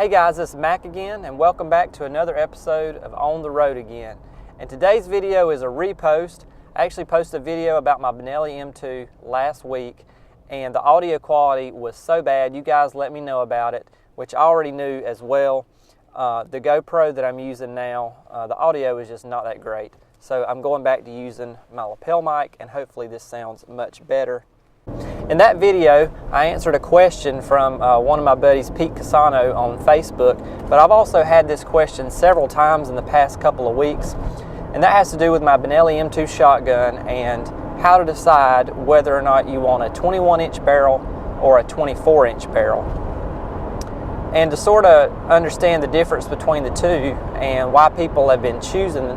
Hey guys, this is Mac again, and welcome back to another episode of On the Road Again. And today's video is a repost. I actually posted a video about my Benelli M2 last week, and the audio quality was so bad. You guys let me know about it, which I already knew as well. The GoPro that I'm using now, the audio is just not that great. So I'm going back to using my lapel mic, and hopefully this sounds much better. In that video, I answered a question from one of my buddies, Pete Casano, on Facebook, but I've also had this question several times in the past couple of weeks, and that has to do with my Benelli M2 shotgun and how to decide whether or not you want a 21-inch barrel or a 24-inch barrel. And to sort of understand the difference between the two and why people have been choosing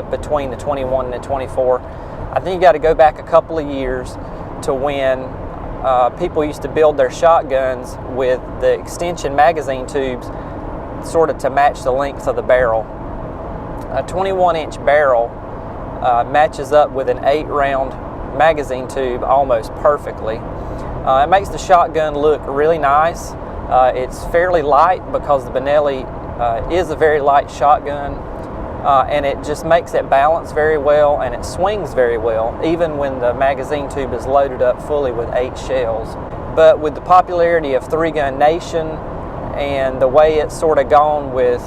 between the 21 and the 24, I think you got to go back a couple of years to when people used to build their shotguns with the extension magazine tubes sort of to match the length of the barrel. A 21-inch barrel matches up with an 8-round magazine tube almost perfectly. It makes the shotgun look really nice. It's fairly light because the Benelli is a very light shotgun. And it just makes it balance very well, and it swings very well, even when the magazine tube is loaded up fully with 8 shells. But with the popularity of 3-gun nation and the way it's sort of gone with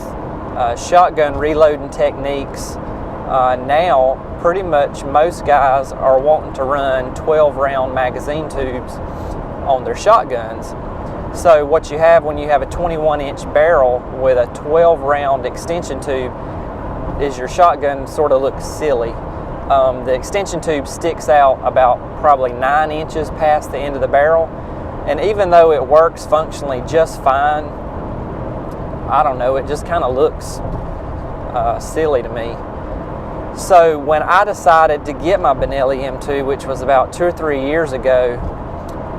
shotgun reloading techniques, now pretty much most guys are wanting to run 12-round magazine tubes on their shotguns. So what you have when you have a 21-inch barrel with a 12-round extension tube is your shotgun sort of looks silly. The extension tube sticks out about probably 9 inches past the end of the barrel, and even though it works functionally just fine, I don't know, it just kind of looks silly to me. So when I decided to get my Benelli M2, which was about 2 or 3 years ago,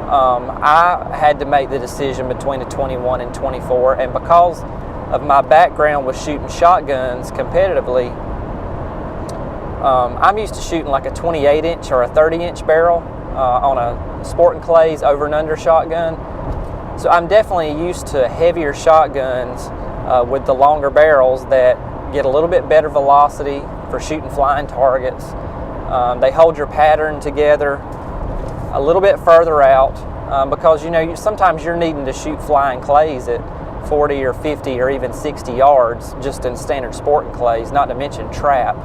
I had to make the decision between a 21 and 24, and because of my background with shooting shotguns competitively, I'm used to shooting like a 28-inch or a 30-inch barrel on a Sport & Clay's over and under shotgun. So I'm definitely used to heavier shotguns with the longer barrels that get a little bit better velocity for shooting flying targets. They hold your pattern together a little bit further out because sometimes you're needing to shoot flying clays at 40 or 50 or even 60 yards just in standard Sport & Clays, not to mention trap.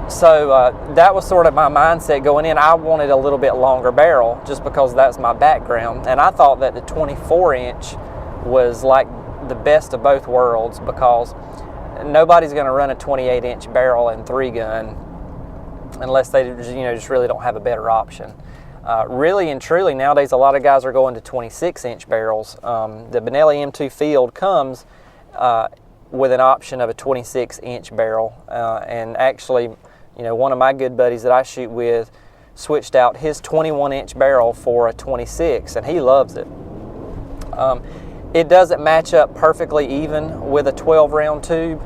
So that was sort of my mindset going in. I wanted a little bit longer barrel just because that's my background, and I thought that the 24-inch was like the best of both worlds because nobody's going to run a 28-inch barrel in 3-gun unless they just really don't have a better option. Really and truly, nowadays a lot of guys are going to 26-inch barrels. The Benelli M2 field comes with an option of a 26-inch barrel, and actually, one of my good buddies that I shoot with switched out his 21-inch barrel for a 26, and he loves it. It doesn't match up perfectly even with a 12-round tube,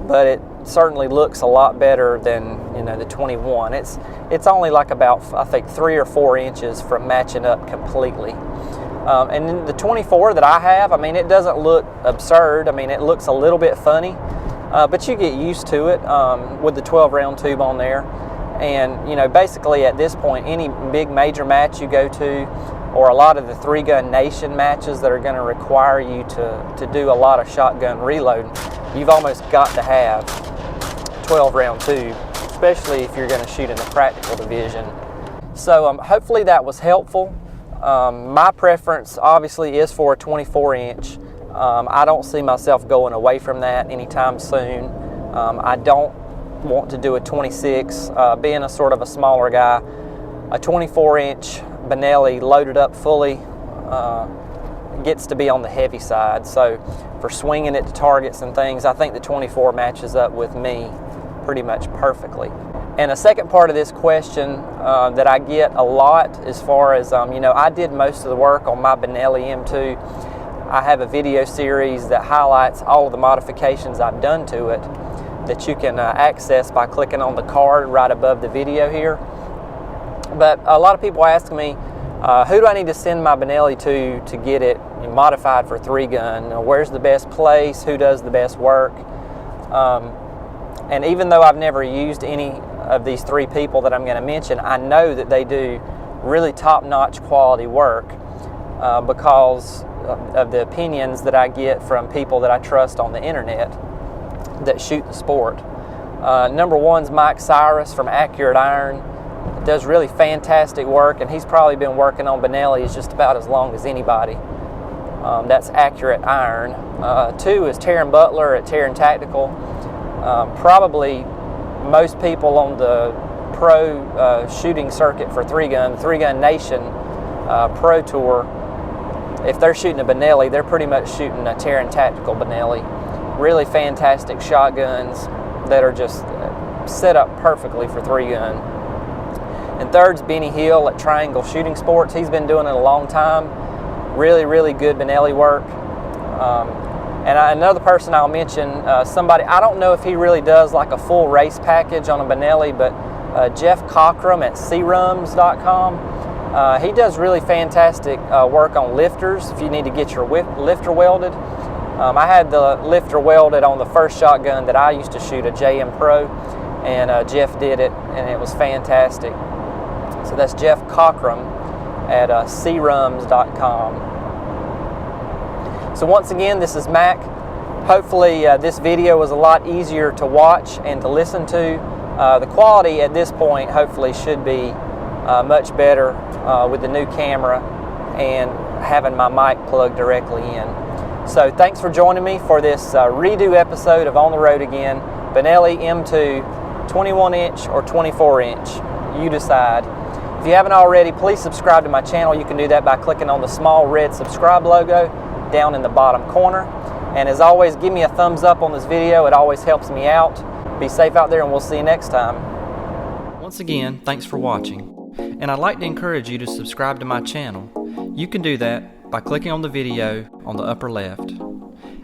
but it certainly looks a lot better than the 21. It's only like about, I think, 3 or 4 inches from matching up completely. And then the 24 that I have, it doesn't look absurd. It looks a little bit funny, but you get used to it with the 12-round tube on there. And basically at this point, any big major match you go to, or a lot of the 3-gun nation matches that are going to require you to do a lot of shotgun reloading, you've almost got to have 12-round tube, especially if you're going to shoot in the practical division. So hopefully that was helpful. My preference obviously is for a 24-inch. I don't see myself going away from that anytime soon. I don't want to do a 26. Being a sort of a smaller guy, a 24-inch Benelli loaded up fully gets to be on the heavy side. So for swinging it to targets and things, I think the 24 matches up with me pretty much perfectly. And a second part of this question that I get a lot as far as, I did most of the work on my Benelli M2. I have a video series that highlights all of the modifications I've done to it that you can access by clicking on the card right above the video here. But a lot of people ask me, Who do I need to send my Benelli to get it modified for 3-gun? Where's the best place? Who does the best work? And even though I've never used any of these 3 people that I'm going to mention, I know that they do really top-notch quality work because of the opinions that I get from people that I trust on the internet that shoot the sport. Number one's Mike Cyrus from Accurate Iron. Does really fantastic work, and he's probably been working on Benellis just about as long as anybody. That's Accurate Iron. 2 is Taryn Butler at Taryn Tactical. Probably most people on the pro shooting circuit for 3-gun, 3-Gun Nation Pro Tour, if they're shooting a Benelli, they're pretty much shooting a Taryn Tactical Benelli. Really fantastic shotguns that are just set up perfectly for 3-gun. And third's Benny Hill at Triangle Shooting Sports. He's been doing it a long time. Really, really good Benelli work. Another person I'll mention, somebody, I don't know if he really does like a full race package on a Benelli, but Jeff Cockrum at crums.com. He does really fantastic work on lifters if you need to get your lifter welded. I had the lifter welded on the first shotgun that I used to shoot, a JM Pro, and Jeff did it, and it was fantastic. So that's Jeff Cockrum at crums.com. So once again, this is Mac. Hopefully this video was a lot easier to watch and to listen to. The quality at this point hopefully should be much better with the new camera and having my mic plugged directly in. So thanks for joining me for this redo episode of On the Road Again. Benelli M2, 21-inch or 24-inch. You decide. If you haven't already, please subscribe to my channel. You can do that by clicking on the small red subscribe logo down in the bottom corner. And as always, give me a thumbs up on this video. It always helps me out. Be safe out there, and we'll see you next time. Once again, thanks for watching. And I'd like to encourage you to subscribe to my channel. You can do that by clicking on the video on the upper left.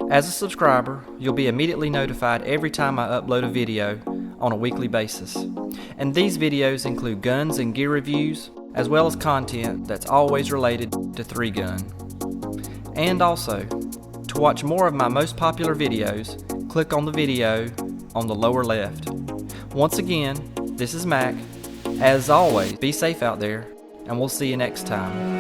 As a subscriber, you'll be immediately notified every time I upload a video on a weekly basis. And these videos include guns and gear reviews, as well as content that's always related to 3-gun. And also, to watch more of my most popular videos, click on the video on the lower left. Once again, this is Mac. As always, be safe out there, and we'll see you next time.